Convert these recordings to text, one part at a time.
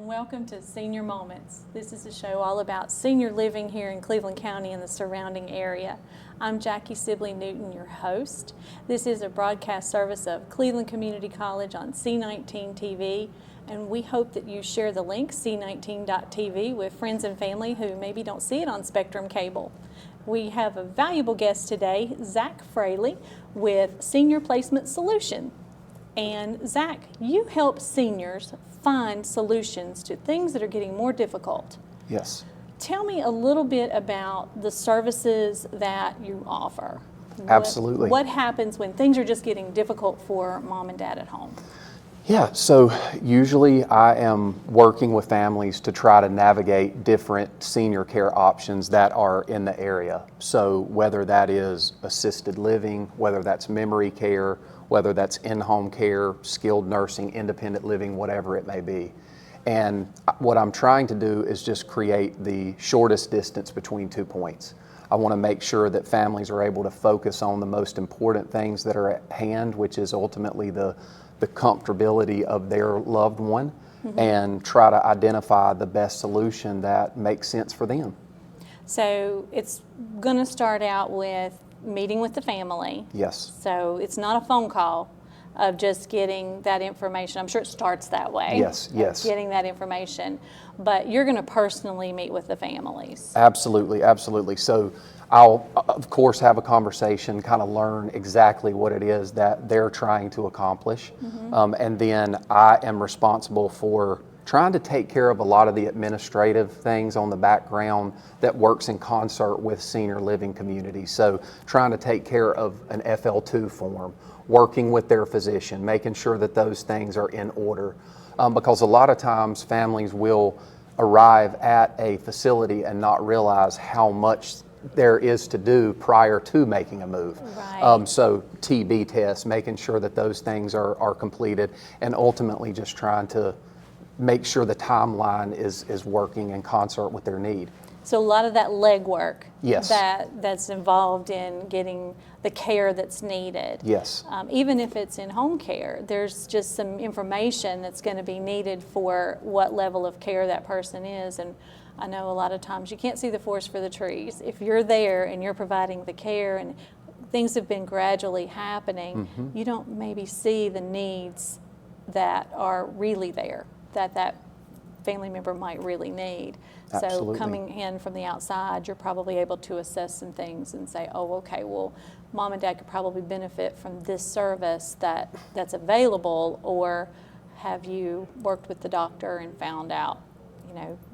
and welcome to Senior Moments. This is a show all about senior living here in Cleveland County and the surrounding area. I'm Jackie Sibley Newton, your host. This is a broadcast service of Cleveland Community College on C19 TV, and we hope that you share the link, c19.tv, with friends and family who maybe don't see it on Spectrum Cable. We have a valuable guest today, Zach Fraley, with Senior Placement Solution. And Zach, you help seniors find solutions to things that are getting more difficult. Yes. Tell me a little bit about the services that you offer. Absolutely. What happens when things are just getting difficult for mom and dad at home? Yeah, so usually I am working with families to try to navigate different senior care options that are in the area. So whether that is assisted living, whether that's memory care, whether that's in-home care, skilled nursing, independent living, whatever it may be. And what I'm trying to do is just create the shortest distance between 2 points. I want to make sure that families are able to focus on the most important things that are at hand, which is ultimately the comfortability of their loved one, and try to identify the best solution that makes sense for them. So it's going to start out with meeting with the family. Yes. So it's not a phone call of just getting that information. I'm sure it starts that way. Yes, yes. Getting that information, but you're going to personally meet with the families. Absolutely, absolutely. So I'll, of course, have a conversation, kind of learn exactly what it is that they're trying to accomplish. And then I am responsible for trying to take care of a lot of the administrative things on the background that works in concert with senior living communities. So trying to take care of an FL2 form, working with their physician, making sure that those things are in order. Because a lot of times families will arrive at a facility and not realize how much there is to do prior to making a move. Right. So TB tests, making sure that those things are completed, and ultimately just trying to make sure the timeline is working in concert with their need. So a lot of that legwork Yes. that's involved in getting the care that's needed. Yes. Even if it's in home care, there's just some information that's going to be needed for what level of care that person is. And I know a lot of times you can't see the forest for the trees. If you're there and you're providing the care and things have been gradually happening, you don't maybe see the needs that are really there, that family member might really need. Absolutely. So coming in from the outside, you're probably able to assess some things and say, oh, okay, well, mom and dad could probably benefit from this service that's available, or have you worked with the doctor and found out,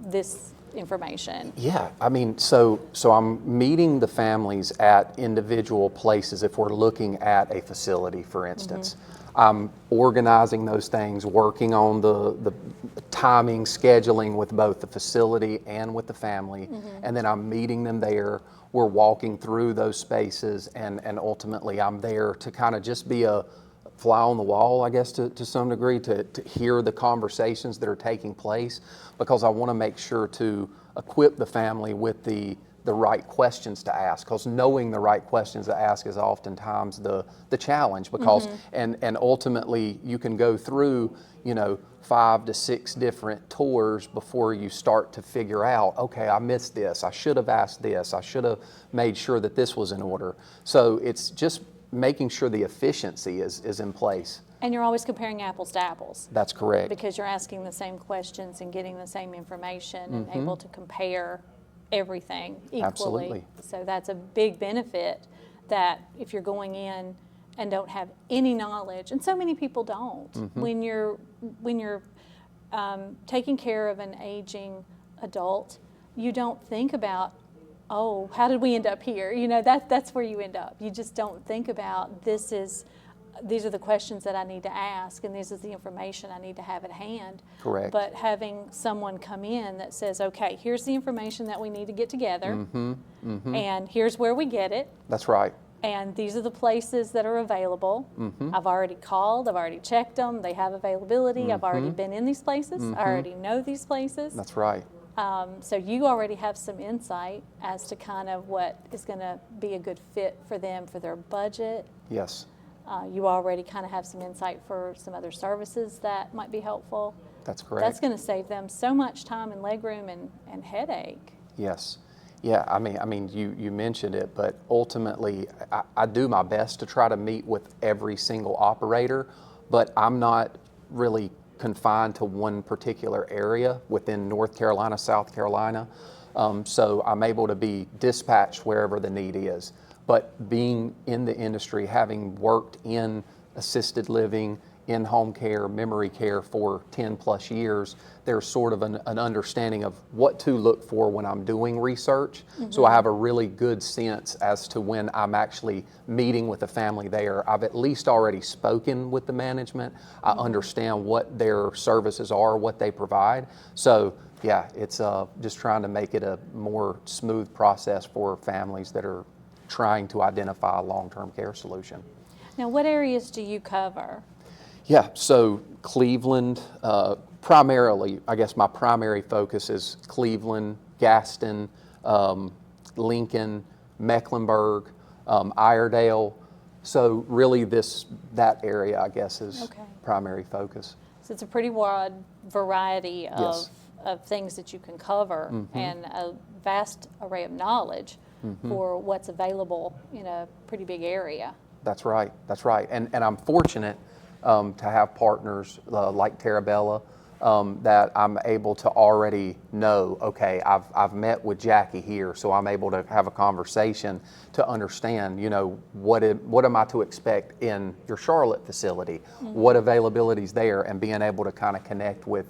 this information? Yeah, I mean, so I'm meeting the families at individual places if we're looking at a facility, for instance. I'm organizing those things, working on the timing, scheduling with both the facility and with the family, and then I'm meeting them there. We're walking through those spaces, and ultimately I'm there to kind of just be a fly on the wall, I guess, to some degree, to hear the conversations that are taking place, because I want to make sure to equip the family with the right questions to ask, because knowing the right questions to ask is oftentimes the challenge, because and ultimately you can go through 5 to 6 different tours before you start to figure out, okay, I missed this, I should have asked this, I should have made sure that this was in order. So it's just making sure the efficiency is in place. And you're always comparing apples to apples. That's correct. Because you're asking the same questions and getting the same information and able to compare everything equally. Absolutely. So that's a big benefit, that if you're going in and don't have any knowledge, and so many people don't, when you're taking care of an aging adult, you don't think about, oh, how did we end up here? That's where you end up. You just don't think about, these are the questions that I need to ask, and this is the information I need to have at hand. Correct. But having someone come in that says, okay, here's the information that we need to get together, and here's where we get it, That's right. and these are the places that are available. I've already called, I've already checked them, they have availability, I've already been in these places, I already know these places. That's right. So you already have some insight as to kind of what is going to be a good fit for them, for their budget. Yes. You already kind of have some insight for some other services that might be helpful. That's correct. That's going to save them so much time and legroom and headache. Yes. Yeah, I mean, you mentioned it, but ultimately, I do my best to try to meet with every single operator, but I'm not really confined to one particular area within North Carolina, South Carolina. So I'm able to be dispatched wherever the need is. But being in the industry, having worked in assisted living, in home care, memory care for 10 plus years, there's sort of an understanding of what to look for when I'm doing research. So I have a really good sense as to when I'm actually meeting with a family there. I've at least already spoken with the management. I understand what their services are, what they provide. So yeah, it's just trying to make it a more smooth process for families that are trying to identify a long-term care solution. Now, what areas do you cover? Yeah, so Cleveland, primarily, I guess my primary focus is Cleveland, Gaston, Lincoln, Mecklenburg, Iredale. So really that area, I guess, is primary focus. So it's a pretty wide variety Yes. of things that you can cover and a vast array of knowledge for what's available in a pretty big area. That's right, that's right. And I'm fortunate to have partners like Terabella that I'm able to already know, okay, I've met with Jackie here, so I'm able to have a conversation to understand, what am I to expect in your Charlotte facility? What availability is there? And being able to kind of connect with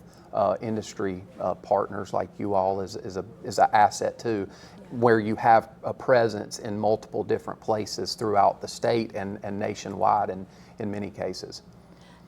industry partners like you all is an asset too, where you have a presence in multiple different places throughout the state and nationwide in many cases.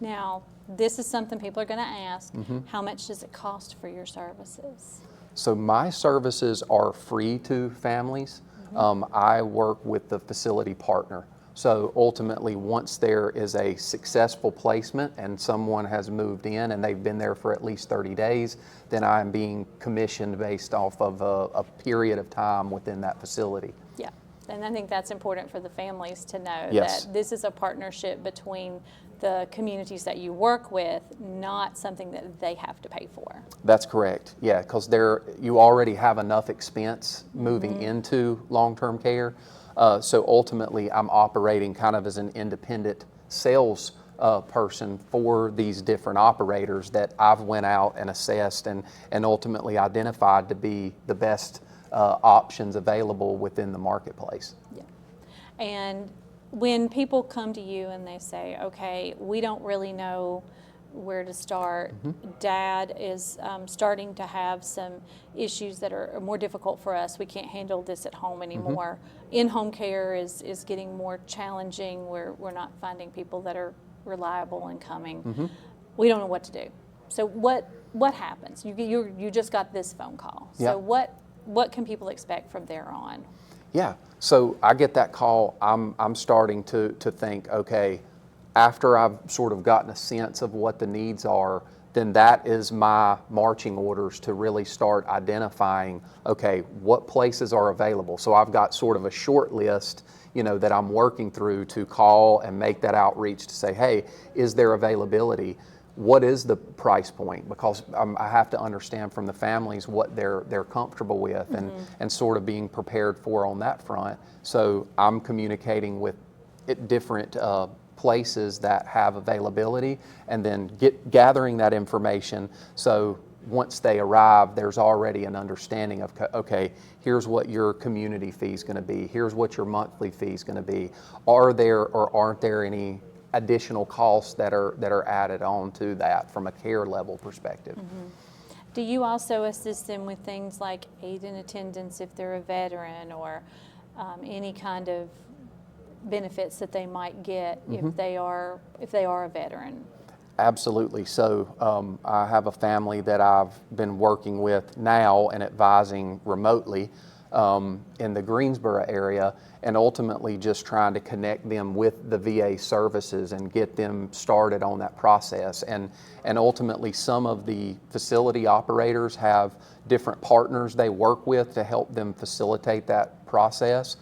Now, this is something people are going to ask. How much does it cost for your services? So my services are free to families. I work with the facility partner. So ultimately, once there is a successful placement and someone has moved in and they've been there for at least 30 days, then I'm being commissioned based off of a period of time within that facility. Yeah, and I think that's important for the families to know Yes. that this is a partnership between the communities that you work with, not something that they have to pay for. That's correct. Yeah, because you already have enough expense moving into long-term care. So ultimately, I'm operating kind of as an independent sales person for these different operators that I've went out and assessed and ultimately identified to be the best options available within the marketplace. Yeah. And when people come to you and they say, okay, we don't really know where to start, Dad is starting to have some issues that are more difficult for us. We can't handle this at home anymore. In-home care is getting more challenging. We're not finding people that are reliable and coming. We don't know what to do. So what happens? You just got this phone call. So what can people expect from there on? Yeah, so I get that call, I'm starting to think, okay, after I've sort of gotten a sense of what the needs are, then that is my marching orders to really start identifying, okay, what places are available. So I've got sort of a short list, that I'm working through to call and make that outreach to say, hey, is there availability? What is the price point? Because I have to understand from the families what they're comfortable with and sort of being prepared for on that front. So I'm communicating with different places that have availability and then gathering that information. So once they arrive, there's already an understanding of, okay, here's what your community fee is going to be. Here's what your monthly fee is going to be. Are there or aren't there any additional costs that are added on to that from a care level perspective? Do you also assist them with things like aid in attendance if they're a veteran, or any kind of benefits that they might get if they are a veteran? Absolutely. So I have a family that I've been working with now and advising remotely in the Greensboro area, and ultimately just trying to connect them with the VA services and get them started on that process. And ultimately, some of the facility operators have different partners they work with to help them facilitate that process.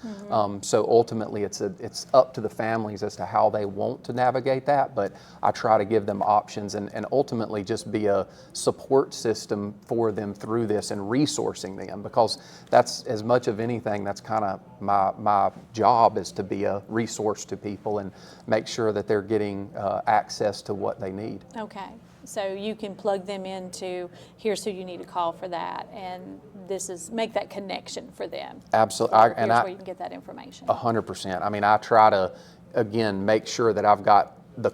So ultimately, it's up to the families as to how they want to navigate that, but I try to give them options and ultimately just be a support system for them through this and resourcing them, because that's, as much of anything, that's kind of my job, is to be a resource to people and make sure that they're getting access to what they need. Okay. So you can plug them into, here's who you need to call for that, and make that connection for them. Absolutely. Here's where you can get that information. 100%. I mean, I try to, again, make sure that I've got the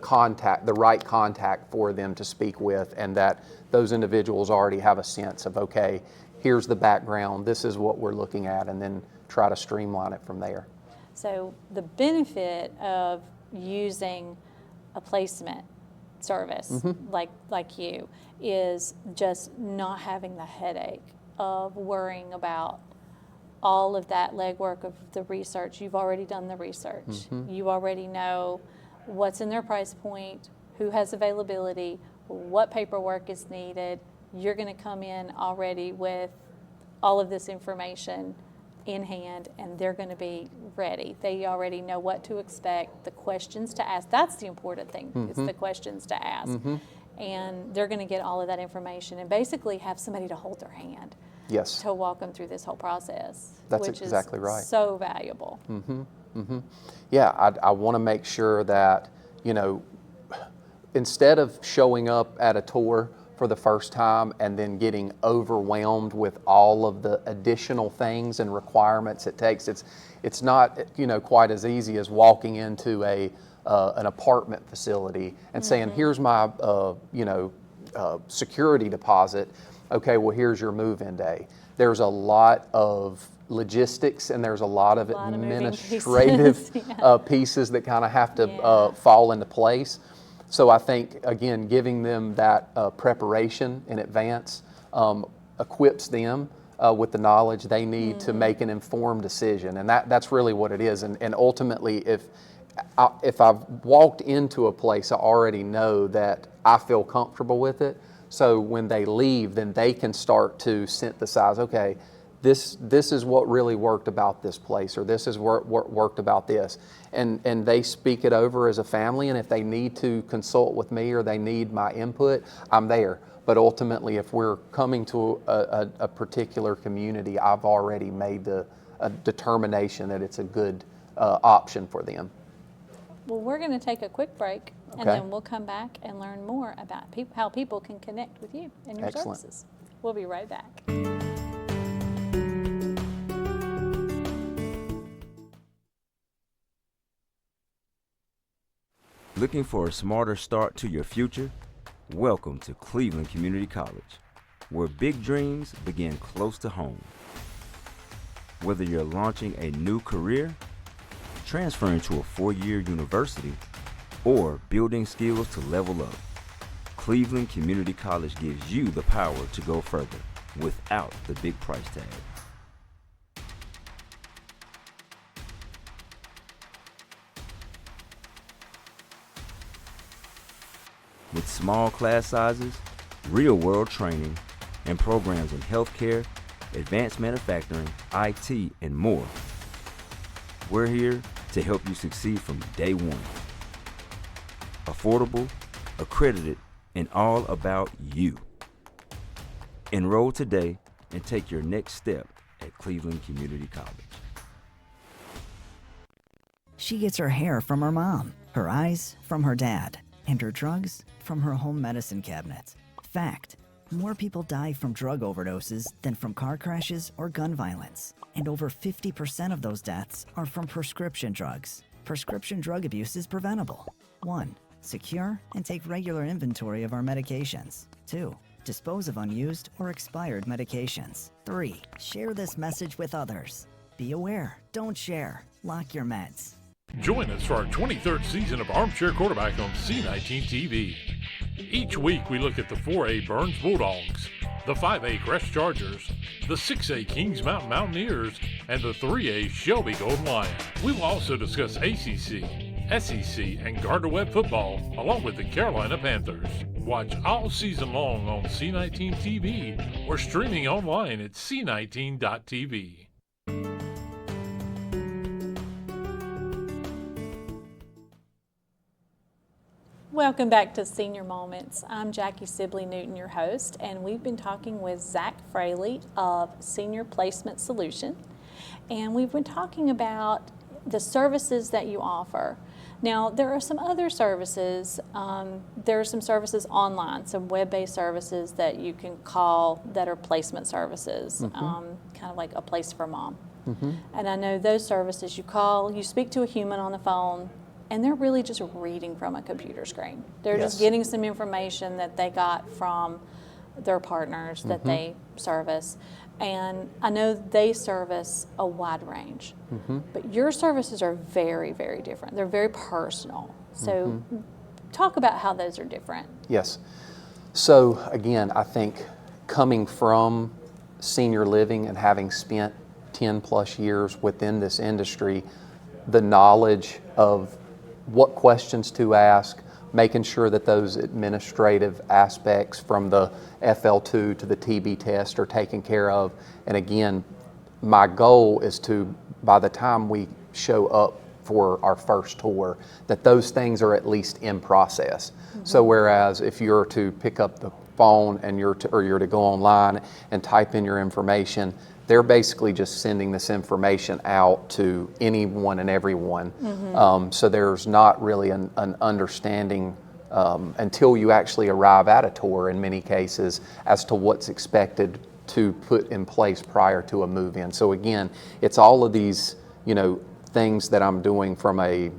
right contact for them to speak with, and that those individuals already have a sense of, okay, here's the background, this is what we're looking at, and then try to streamline it from there. So the benefit of using a placement service like you is just not having the headache of worrying about all of that legwork of the research. You've already done the research. You already know what's in their price point, who has availability, what paperwork is needed. You're going to come in already with all of this information in hand, and they're going to be ready. They already know what to expect, the questions to ask. That's the important thing, is the questions to ask. And they're going to get all of that information and basically have somebody to hold their hand. Yes. To walk them through this whole process. That's which exactly is right. So valuable. Yeah, I want to make sure that, instead of showing up at a tour for the first time and then getting overwhelmed with all of the additional things and requirements it takes, it's not quite as easy as walking into an apartment facility and saying, here's my security deposit. Okay, well, here's your move-in day. There's a lot of logistics and there's a lot of administrative pieces that kind of have to fall into place. So I think, again, giving them that preparation in advance equips them with the knowledge they need to make an informed decision. And that's really what it is. And ultimately, if I've walked into a place, I already know that I feel comfortable with it. So when they leave, then they can start to synthesize, okay, this is what really worked about this place, or this is what worked about this. And they speak it over as a family, and if they need to consult with me or they need my input, I'm there. But ultimately, if we're coming to a particular community, I've already made a determination that it's a good option for them. Well, we're going to take a quick break, and then we'll come back and learn more about how people can connect with you and your services. We'll be right back. Looking for a smarter start to your future? Welcome to Cleveland Community College, where big dreams begin close to home. Whether you're launching a new career, transferring to a four-year university, or building skills to level up, Cleveland Community College gives you the power to go further without the big price tag. With small class sizes, real-world training, and programs in healthcare, advanced manufacturing, IT, and more, we're here to help you succeed from day one. Affordable, accredited, and all about you. Enroll today and take your next step at Cleveland Community College. She gets her hair from her mom, her eyes from her dad, and her drugs from her home medicine cabinet. Fact: more people die from drug overdoses than from car crashes or gun violence. And over 50% of those deaths are from prescription drugs. Prescription drug abuse is preventable. 1. Secure and take regular inventory of our medications. 2. Dispose of unused or expired medications. 3. Share this message with others. Be aware, don't share, lock your meds. Join us for our 23rd season of Armchair Quarterback on C19 TV. Each week we look at the 4A Burns Bulldogs, the 5A Crest Chargers, the 6A Kings Mountain Mountaineers, and the 3A Shelby Golden Lions. We will also discuss ACC, SEC, and Gardner-Webb football, along with the Carolina Panthers. Watch all season long on C19 TV or streaming online at c19.tv. Welcome back to Senior Moments. I'm Jackie Sibley Newton, your host, and we've been talking with Zach Fraley of Senior Placement Solution, and we've been talking about the services that you offer. Now, there are some other services. There are some services online, some web-based services that you can call that are placement services, kind of like A Place for Mom. And I know those services, you call, you speak to a human on the phone, and they're really just reading from a computer screen. They're just getting some information that they got from their partners that they service. And I know they service a wide range, but your services are very, very different. They're very personal. So talk about how those are different. Yes. So again, I think coming from senior living and having spent 10 plus years within this industry, the knowledge of what questions to ask, making sure that those administrative aspects from the FL2 to the TB test are taken care of. And again, my goal is to, by the time we show up for our first tour, that those things are at least in process. So whereas if you're to pick up the phone and you're to go online and type in your information, they're basically just sending this information out to anyone and everyone. So there's not really an understanding until you actually arrive at a tour in many cases as to what's expected to put in place prior to a move-in. So again, it's all of these, things that I'm doing from a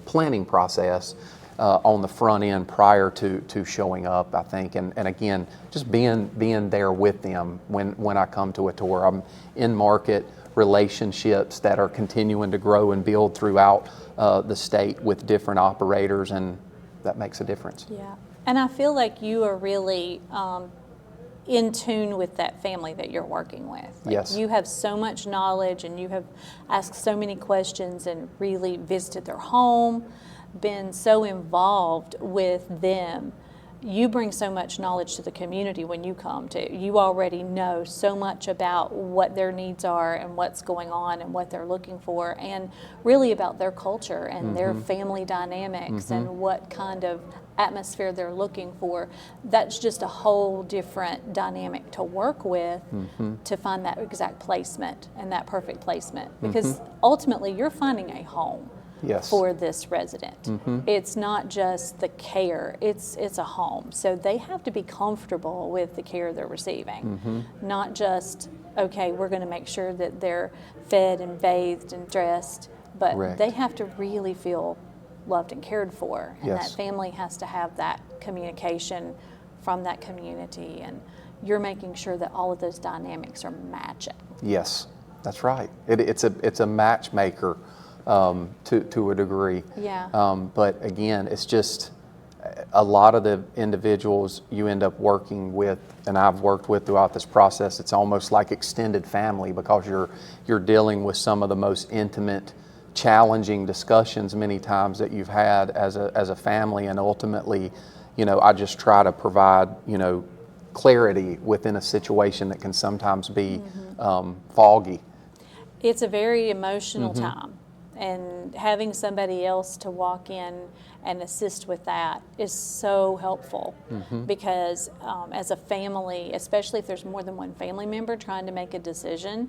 planning process on the front end prior to showing up, I think, and again, just being there with them when I come to a tour. I'm in market relationships that are continuing to grow and build throughout the state with different operators, and that makes a difference. Yeah, and I feel like you are really in tune with that family that you're working with. Yes. You have so much knowledge, and you have asked so many questions and really visited their home, been so involved with them. You bring so much knowledge to the community when you come to. You already know so much about what their needs are and what's going on and what they're looking for, and really about their culture and their family dynamics and what kind of atmosphere they're looking for. That's just a whole different dynamic to work with to find that exact placement and that perfect placement, because ultimately you're finding a home. Yes. For this resident. It's not just the care, it's a home. So they have to be comfortable with the care they're receiving. Not just, okay, we're going to make sure that they're fed and bathed and dressed, but Correct. They have to really feel loved and cared for. And Yes. that family has to have that communication from that community, and you're making sure that all of those dynamics are matching. Yes, that's right. It's a matchmaker. To a degree. Yeah. But again, it's just a lot of the individuals you end up working with, and I've worked with throughout this process, it's almost like extended family, because you're dealing with some of the most intimate, challenging discussions many times that you've had as a family, and ultimately, I just try to provide, clarity within a situation that can sometimes be foggy. It's a very emotional time. And having somebody else to walk in and assist with that is so helpful, because as a family, especially if there's more than one family member trying to make a decision,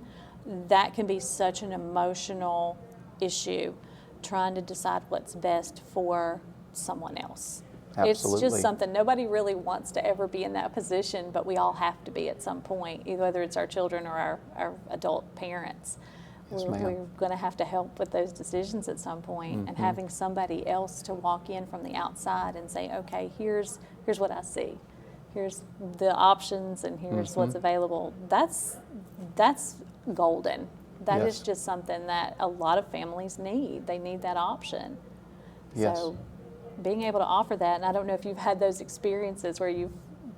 that can be such an emotional issue, trying to decide what's best for someone else. Absolutely. It's just something, nobody really wants to ever be in that position, but we all have to be at some point, either whether it's our children or our adult parents. Yes, ma'am. We're going to have to help with those decisions at some point, and having somebody else to walk in from the outside and say, okay, here's what I see. Here's the options, and here's what's available. That's golden. That is Yes. just something that a lot of families need. They need that option. Yes. So being able to offer that, and I don't know if you've had those experiences where you've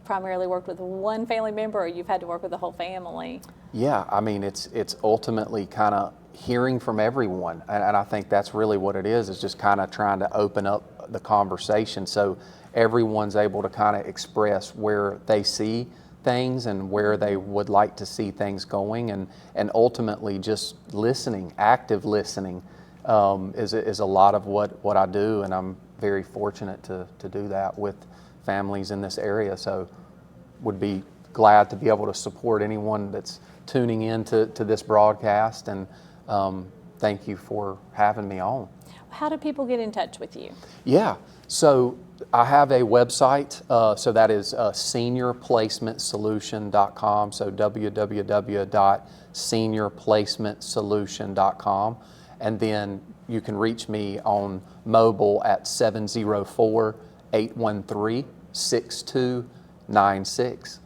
primarily worked with one family member or you've had to work with the whole family. Yeah, I mean, it's ultimately kind of hearing from everyone, and I think that's really what it is just kind of trying to open up the conversation so everyone's able to kind of express where they see things and where they would like to see things going, and ultimately just listening, active listening is a lot of what I do, and I'm very fortunate to do that with families in this area. So would be glad to be able to support anyone that's tuning in to this broadcast, and thank you for having me on. How do people get in touch with you? Yeah, so I have a website, so that is seniorplacementsolution.com, so www.seniorplacementsolution.com, and then you can reach me on mobile at 704-813-6296.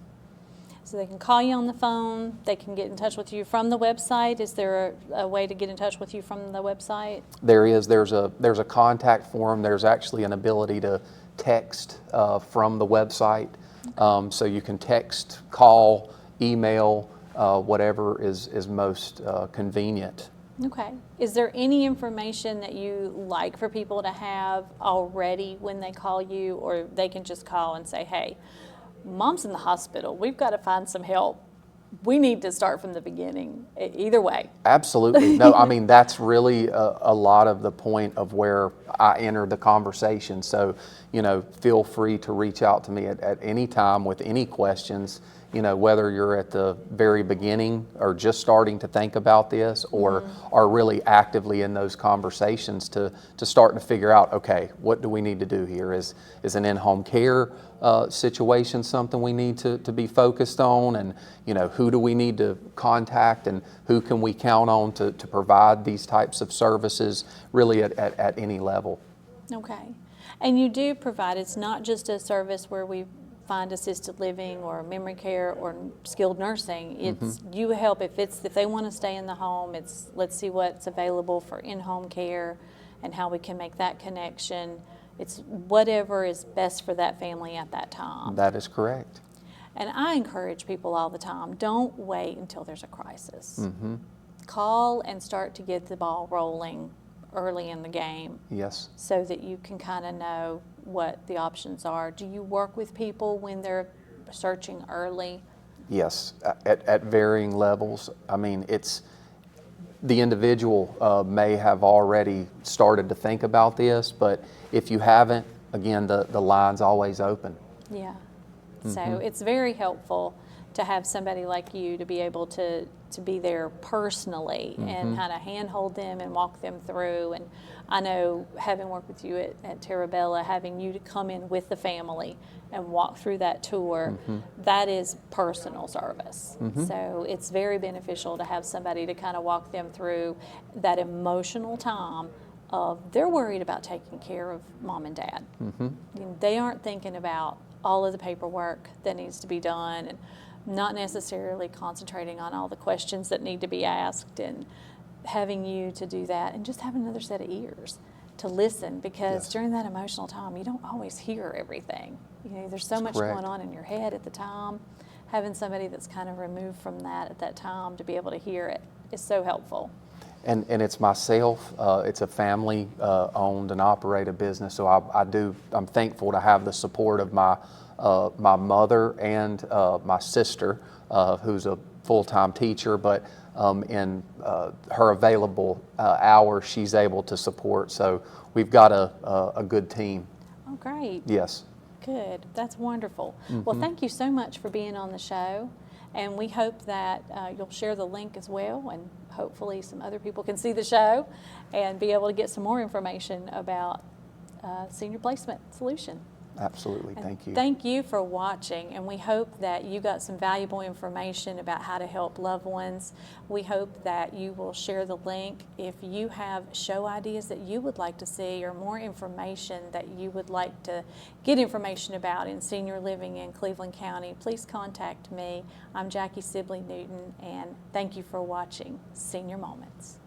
So they can call you on the phone, they can get in touch with you from the website. Is there a way to get in touch with you from the website? There's a contact form. There's actually an ability to text from the website. So you can text, call, email, whatever is most convenient. Okay. Is there any information that you like for people to have already when they call you, or they can just call and say, hey, Mom's in the hospital, we've got to find some help, we need to start from the beginning? Either way. Absolutely. No, I mean, that's really a lot of the point of where I enter the conversation. So, feel free to reach out to me at any time with any questions, whether you're at the very beginning or just starting to think about this, or are really actively in those conversations to start to figure out, okay, what do we need to do here? Is an in-home care situation something we need to be focused on? And, who do we need to contact, and who can we count on to provide these types of services really at any level? Okay. And you do provide, it's not just a service where we find assisted living or memory care or skilled nursing. It's you help if they want to stay in the home. It's let's see what's available for in-home care and how we can make that connection. It's whatever is best for that family at that time. That is correct. And I encourage people all the time, don't wait until there's a crisis. Call and start to get the ball rolling early in the game. Yes. So that you can kind of know what the options are. Do you work with people when they're searching early? Yes, at varying levels. I mean, the individual may have already started to think about this, but if you haven't, again, the line's always open. Yeah. So it's very helpful to have somebody like you to be able to be there personally and kind of handhold them and walk them through. And I know, having worked with you at Terabella, having you to come in with the family and walk through that tour, that is personal service. So it's very beneficial to have somebody to kind of walk them through that emotional time of they're worried about taking care of mom and dad. They aren't thinking about all of the paperwork that needs to be done, and not necessarily concentrating on all the questions that need to be asked, and having you to do that and just have another set of ears to listen, because during that emotional time you don't always hear everything. There's so much going on in your head at the time. Having somebody that's kind of removed from that at that time to be able to hear it is so helpful. And it's myself. It's a family owned and operated business, so I'm thankful to have the support of my mother and my sister, who's a full-time teacher, but in her available hours, she's able to support. So we've got a good team. Oh, great. Yes. Good. That's wonderful. Well, thank you so much for being on the show, and we hope that you'll share the link as well, and hopefully some other people can see the show and be able to get some more information about Senior Placement Solution. Absolutely. Thank you. Thank you for watching, and we hope that you got some valuable information about how to help loved ones. We hope that you will share the link. If you have show ideas that you would like to see, or more information that you would like to get information about in senior living in Cleveland County, please contact me. I'm Jackie Sibley Newton, and thank you for watching Senior Moments.